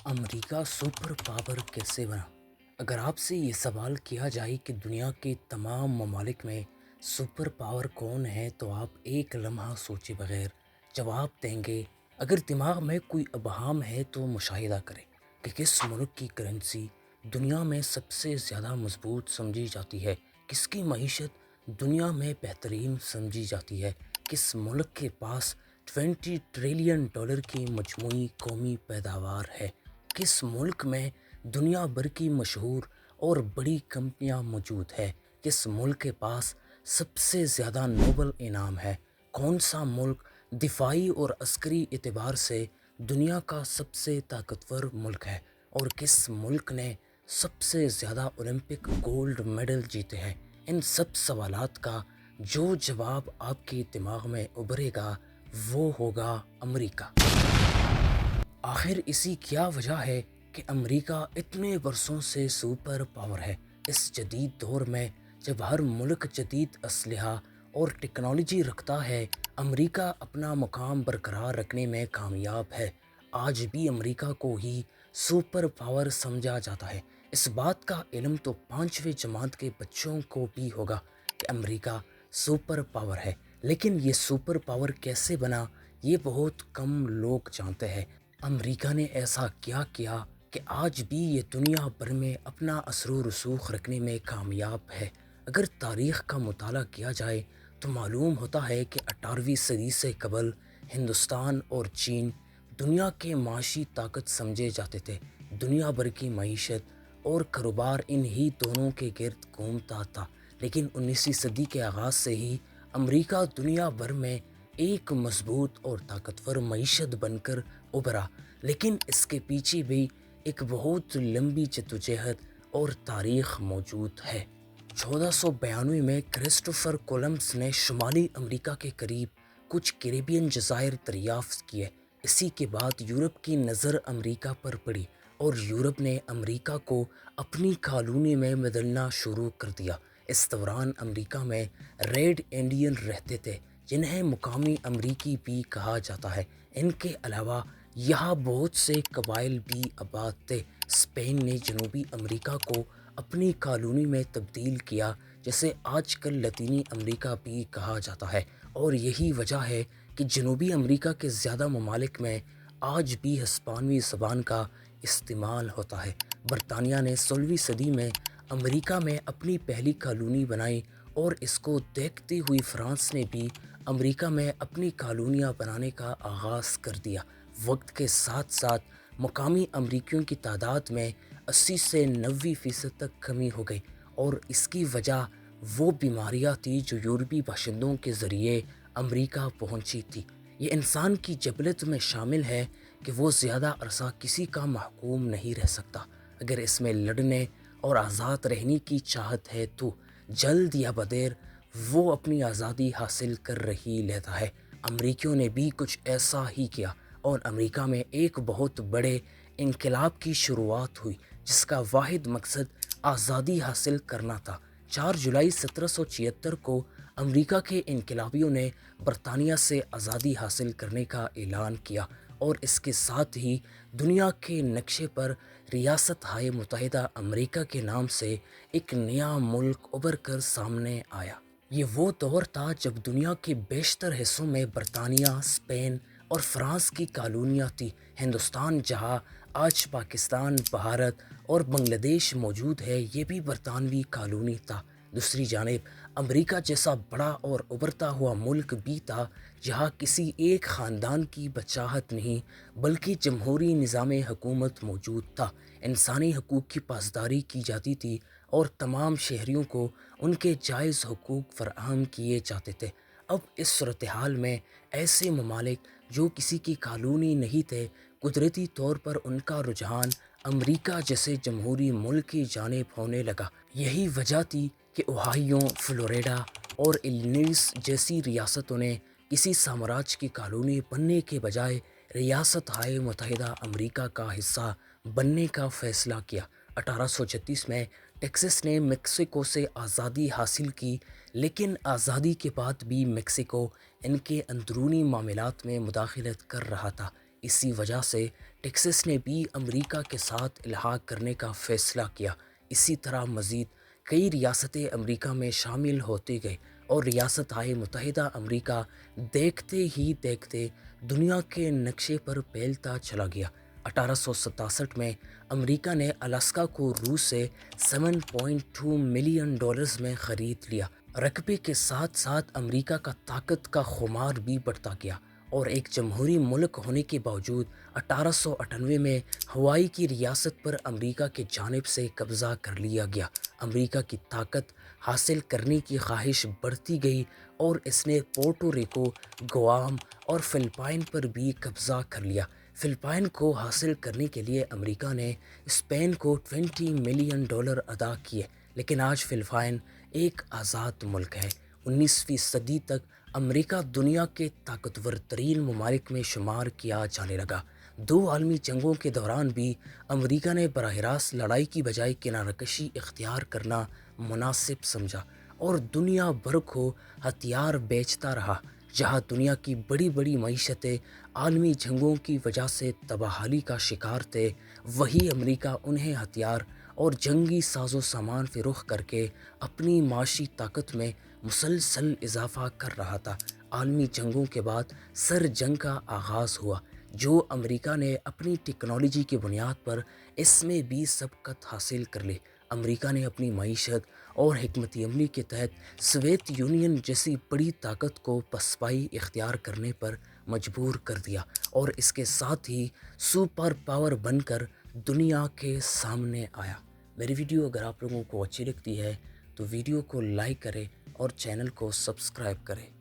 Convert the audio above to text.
امریکہ super power کیسے بنا؟ اگر آپ سے یہ سوال کیا جائے کہ دنیا کے تمام ممالک میں سپر پاور کون ہے تو آپ ایک لمحہ سوچے بغیر جواب دیں گے۔ اگر دماغ میں کوئی ابہام ہے تو مشاہدہ کریں کہ کس ملک کی کرنسی دنیا میں سب سے زیادہ مضبوط سمجھی جاتی ہے، کس کی معیشت دنیا میں بہترین سمجھی جاتی ہے، کس ملک کے پاس 20 ٹریلین ڈالر کی مجموعی قومی پیداوار ہے، کس ملک میں دنیا بھر کی مشہور اور بڑی کمپنیاں موجود ہے، کس ملک کے پاس سب سے زیادہ نوبل انعام ہے، کون سا ملک دفاعی اور عسکری اعتبار سے دنیا کا سب سے طاقتور ملک ہے، اور کس ملک نے سب سے زیادہ اولمپک گولڈ میڈل جیتے ہیں۔ ان سب سوالات کا جو جواب آپ کے دماغ میں ابھرے گا وہ ہوگا امریکہ۔ آخر اسی کیا وجہ ہے کہ امریکہ اتنے برسوں سے سپر پاور ہے؟ اس جدید دور میں جب ہر ملک جدید اسلحہ اور ٹیکنالوجی رکھتا ہے، امریکہ اپنا مقام برقرار رکھنے میں کامیاب ہے۔ آج بھی امریکہ کو ہی سپر پاور سمجھا جاتا ہے۔ اس بات کا علم تو 5ویں جماعت کے بچوں کو بھی ہوگا کہ امریکہ سپر پاور ہے، لیکن یہ سپر پاور کیسے بنا یہ بہت کم لوگ جانتے ہیں۔ امریکہ نے ایسا کیا کیا کہ آج بھی یہ دنیا بھر میں اپنا اثر و رسوخ رکھنے میں کامیاب ہے۔ اگر تاریخ کا مطالعہ کیا جائے تو معلوم ہوتا ہے کہ 18ویں صدی سے قبل ہندوستان اور چین دنیا کے معاشی طاقت سمجھے جاتے تھے۔ دنیا بھر کی معیشت اور کاروبار انہی دونوں کے گرد گھومتا تھا، لیکن 19ویں صدی کے آغاز سے ہی امریکہ دنیا بھر میں ایک مضبوط اور طاقتور معیشت بن کر ابھرا، لیکن اس کے پیچھے بھی ایک بہت لمبی جدوجہد اور تاریخ موجود ہے۔ 1492 میں کرسٹوفر کولمبس نے شمالی امریکہ کے قریب کچھ کیریبین جزائر دریافت کیے۔ اسی کے بعد یورپ کی نظر امریکہ پر پڑی اور یورپ نے امریکہ کو اپنی کالونی میں بدلنا شروع کر دیا۔ اس دوران امریکہ میں ریڈ انڈین رہتے تھے، جنہیں مقامی امریکی بھی کہا جاتا ہے۔ ان کے علاوہ یہاں بہت سے قبائل بھی آباد تھے۔ اسپین نے جنوبی امریکہ کو اپنی کالونی میں تبدیل کیا، جسے آج کل لاطینی امریکہ بھی کہا جاتا ہے، اور یہی وجہ ہے کہ جنوبی امریکہ کے زیادہ ممالک میں آج بھی ہسپانوی زبان کا استعمال ہوتا ہے۔ برطانیہ نے 16ویں صدی میں امریکہ میں اپنی پہلی کالونی بنائی، اور اس کو دیکھتے ہوئی فرانس نے بھی امریکہ میں اپنی کالونیاں بنانے کا آغاز کر دیا۔ وقت کے ساتھ ساتھ مقامی امریکیوں کی تعداد میں 80 سے 90% تک کمی ہو گئی، اور اس کی وجہ وہ بیماریاں تھیں جو یورپی باشندوں کے ذریعے امریکہ پہنچی تھی۔ یہ انسان کی جبلت میں شامل ہے کہ وہ زیادہ عرصہ کسی کا محکوم نہیں رہ سکتا۔ اگر اس میں لڑنے اور آزاد رہنے کی چاہت ہے تو جلد یا بدیر وہ اپنی آزادی حاصل کر رہی لیتا ہے۔ امریکیوں نے بھی کچھ ایسا ہی کیا، اور امریکہ میں ایک بہت بڑے انقلاب کی شروعات ہوئی جس کا واحد مقصد آزادی حاصل کرنا تھا۔ 4 جولائی 1776 کو امریکہ کے انقلابیوں نے برطانیہ سے آزادی حاصل کرنے کا اعلان کیا، اور اس کے ساتھ ہی دنیا کے نقشے پر ریاستہائے متحدہ امریکہ کے نام سے ایک نیا ملک ابھر کر سامنے آیا۔ یہ وہ دور تھا جب دنیا کے بیشتر حصوں میں برطانیہ، اسپین اور فرانس کی کالونیاں تھیں۔ ہندوستان جہاں آج پاکستان، بھارت اور بنگلہ دیش موجود ہے، یہ بھی برطانوی کالونی تھا۔ دوسری جانب امریکہ جیسا بڑا اور ابھرتا ہوا ملک بھی تھا، جہاں کسی ایک خاندان کی بچاہت نہیں بلکہ جمہوری نظام حکومت موجود تھا۔ انسانی حقوق کی پاسداری کی جاتی تھی، اور تمام شہریوں کو ان کے جائز حقوق فراہم کیے جاتے تھے۔ اب اس صورتحال میں ایسے ممالک جو کسی کی کالونی نہیں تھے، قدرتی طور پر ان کا رجحان امریکہ جیسے جمہوری ملک کی جانب ہونے لگا۔ یہی وجہ تھی کہ اوہایو، فلوریڈا اور الینوائس جیسی ریاستوں نے کسی سامراج کی کالونی بننے کے بجائے ریاستہائے متحدہ امریکہ کا حصہ بننے کا فیصلہ کیا۔ 1836 میں ٹیکساس نے میکسیکو سے آزادی حاصل کی، لیکن آزادی کے بعد بھی میکسیکو ان کے اندرونی معاملات میں مداخلت کر رہا تھا۔ اسی وجہ سے ٹیکساس نے بھی امریکہ کے ساتھ الحاق کرنے کا فیصلہ کیا۔ اسی طرح مزید کئی ریاستیں امریکہ میں شامل ہوتی گئی اور ریاستہائے متحدہ امریکہ دیکھتے ہی دیکھتے دنیا کے نقشے پر پھیلتا چلا گیا۔ 1867 میں امریکہ نے الاسکا کو روس سے $7.2 ملین میں خرید لیا۔ رقبے کے ساتھ ساتھ امریکہ کا طاقت کا خمار بھی بڑھتا گیا اور ایک جمہوری ملک ہونے کے باوجود 1898 میں ہوائی کی ریاست پر امریکہ کی جانب سے قبضہ کر لیا گیا۔ امریکہ کی طاقت حاصل کرنے کی خواہش بڑھتی گئی اور اس نے پورٹو ریکو، گوام اور فلپائن پر بھی قبضہ کر لیا۔ فلپائن کو حاصل کرنے کے لیے امریکہ نے اسپین کو $20 ملین ادا کیے، لیکن آج فلپائن ایک آزاد ملک ہے۔ 19ویں صدی تک امریکہ دنیا کے طاقتور ترین ممالک میں شمار کیا جانے لگا۔ دو عالمی جنگوں کے دوران بھی امریکہ نے براہ راست لڑائی کی بجائے کنارہ کشی اختیار کرنا مناسب سمجھا اور دنیا بھر کو ہتھیار بیچتا رہا۔ جہاں دنیا کی بڑی بڑی معیشتیں عالمی جنگوں کی وجہ سے تباہی کا شکار تھے، وہی امریکہ انہیں ہتھیار اور جنگی ساز و سامان فروخت کر کے اپنی معاشی طاقت میں مسلسل اضافہ کر رہا تھا۔ عالمی جنگوں کے بعد سر جنگ کا آغاز ہوا، جو امریکہ نے اپنی ٹیکنالوجی کی بنیاد پر اس میں بھی سبقت حاصل کر لی۔ امریکہ نے اپنی معیشت اور حکمت عملی کے تحت سوویت یونین جیسی بڑی طاقت کو پسپائی اختیار کرنے پر مجبور کر دیا اور اس کے ساتھ ہی سپر پاور بن کر دنیا کے سامنے آیا۔ میری ویڈیو اگر آپ لوگوں کو اچھی لگتی ہے تو ویڈیو کو لائک کریں اور چینل کو سبسکرائب کریں۔